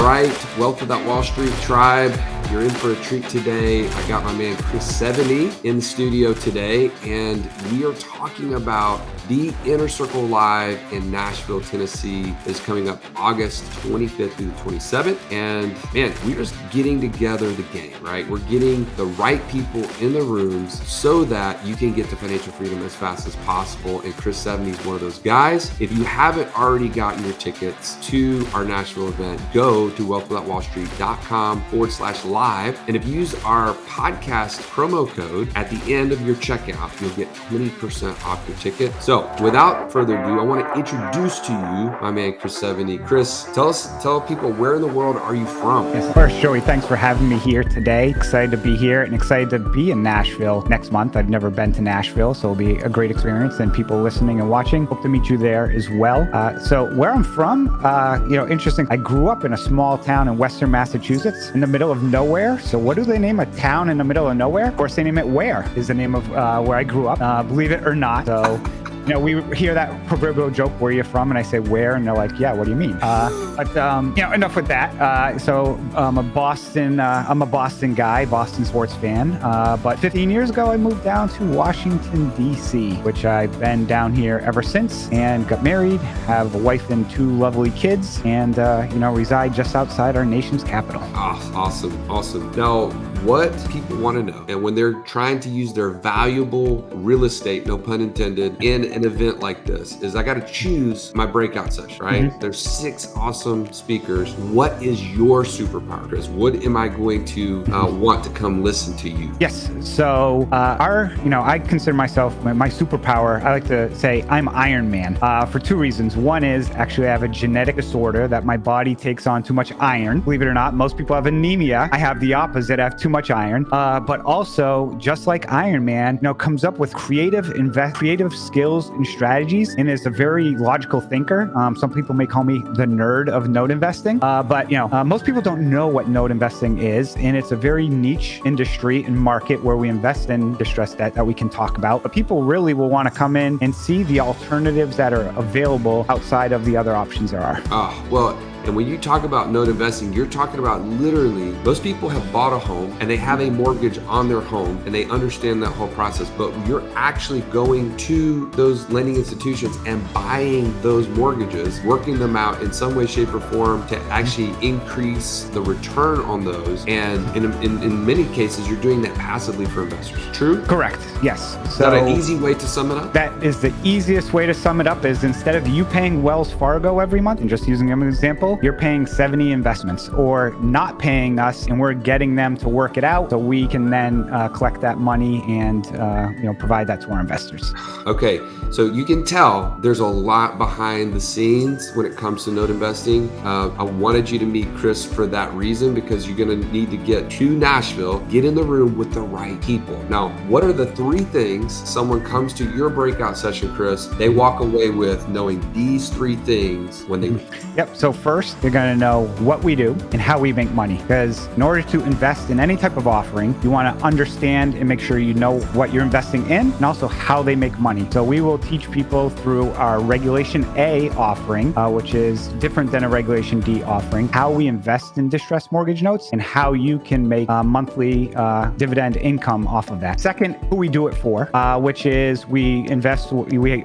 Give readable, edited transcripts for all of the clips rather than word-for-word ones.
right, Wealth Without Wall Street tribe, you're in for a treat today. I got my man Chris Seveney in the studio today, and we are talking about the Inner Circle Live in Nashville, Tennessee. Is coming up August 25th through the 27th. And man, we're just getting together the game, right? We're getting the right people in the rooms so that you can get to financial freedom as fast as possible. And Chris Seveney is one of those guys. If you haven't already gotten your tickets to our Nashville event, go to wealthwithoutwallstreet.com/live. And if you use our podcast promo code at the end of your checkout, you'll get 20% off your ticket. So without further ado, I want to introduce to you my man, Chris Seveney. Chris, tell people, where in the world are you from? Yes, first, Joey, thanks for having me here today. Excited to be here and excited to be in Nashville next month. I've never been to Nashville, so it'll be a great experience. And people listening and watching, hope to meet you there as well. So where I'm from, interesting. I grew up in a small town in Western Massachusetts in the middle of nowhere. So what do they name a town in the middle of nowhere? Of course, they name it Where is the name of where I grew up, believe it or not. So we hear that proverbial joke, where you're from? And I say, where? And they're like, yeah, what do you mean? Enough with that. So I'm a Boston guy, Boston sports fan. But 15 years ago, I moved down to Washington, D.C., which I've been down here ever since, and got married, have a wife and 2 lovely kids, and, reside just outside our nation's capital. Oh, awesome. Now, what people want to know, and when they're trying to use their valuable real estate, no pun intended, in an event like this, is I got to choose my breakout session, right? Mm-hmm. There's 6 awesome speakers. What is your superpower, Chris? What am I going to want to come listen to you? Yes. So I consider myself my superpower. I like to say I'm Iron Man for 2 reasons. One is actually I have a genetic disorder that my body takes on too much iron. Believe it or not, most people have anemia. I have the opposite. I have too much iron. But also, just like Iron Man, comes up with creative skills and strategies, and is a very logical thinker. Some people may call me the nerd of note investing. But most people don't know what note investing is, and it's a very niche industry and market where we invest in distressed debt that we can talk about. But people really will want to come in and see the alternatives that are available outside of the other options there are. And when you talk about note investing, you're talking about literally, most people have bought a home and they have a mortgage on their home and they understand that whole process, but you're actually going to those lending institutions and buying those mortgages, working them out in some way, shape, or form to actually increase the return on those. And in many cases, you're doing that passively for investors. True? Correct. Yes. Is that an easy way to sum it up? That is the easiest way to sum it up. Is instead of you paying Wells Fargo every month, and just using them as an example, you're paying Seveney Investments, or not paying us, and we're getting them to work it out so we can then collect that money and provide that to our investors. Okay, so you can tell there's a lot behind the scenes when it comes to note investing. I wanted you to meet Chris for that reason, because you're going to need to get to Nashville, get in the room with the right people. Now, what are the 3 things someone comes to your breakout session, Chris, they walk away with knowing these 3 things when they leave? Yep. So first, you're going to know what we do and how we make money, because in order to invest in any type of offering, you want to understand and make sure you know what you're investing in, and also how they make money. So we will teach people through our Regulation A offering, which is different than a Regulation D offering, how we invest in distressed mortgage notes and how you can make monthly dividend income off of that. Second, who we do it for, which is we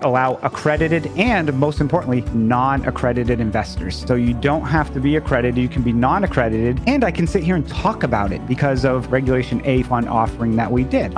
allow accredited and, most importantly, non-accredited investors. So you don't have to be accredited, you can be non-accredited, and I can sit here and talk about it because of Regulation A fund offering that we did.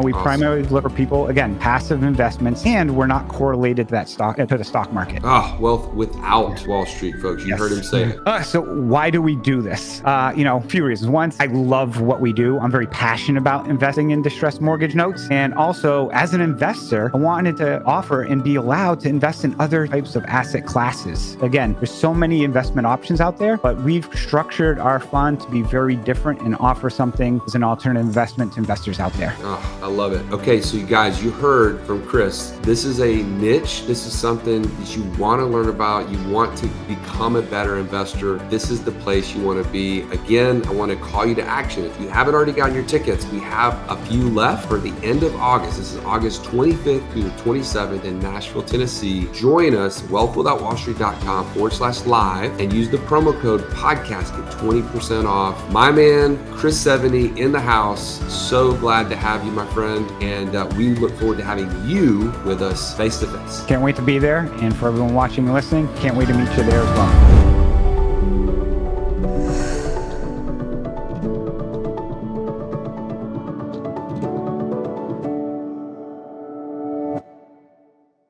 We primarily look for people, again, passive investments, and we're not correlated to that to the stock market. Wealth without Wall Street, folks. You heard him say it. So why do we do this? A few reasons. One, I love what we do. I'm very passionate about investing in distressed mortgage notes. And also, as an investor, I wanted to offer and be allowed to invest in other types of asset classes. Again, there's so many investment options out there, but we've structured our fund to be very different and offer something as an alternative investment to investors out there. I love it. Okay, so you guys, you heard from Chris, this is a niche. This is something that you want to learn about. You want to become a better investor. This is the place you want to be. Again, I want to call you to action. If you haven't already gotten your tickets, we have a few left for the end of August. This is August 25th through the 27th in Nashville, Tennessee. Join us, wealthwithoutwallstreet.com/live. and use the promo code podcast, get 20% off. My man, Chris Seveney in the house. So glad to have you, my friend. And we look forward to having you with us face to face. Can't wait to be there. And for everyone watching and listening, can't wait to meet you there as well.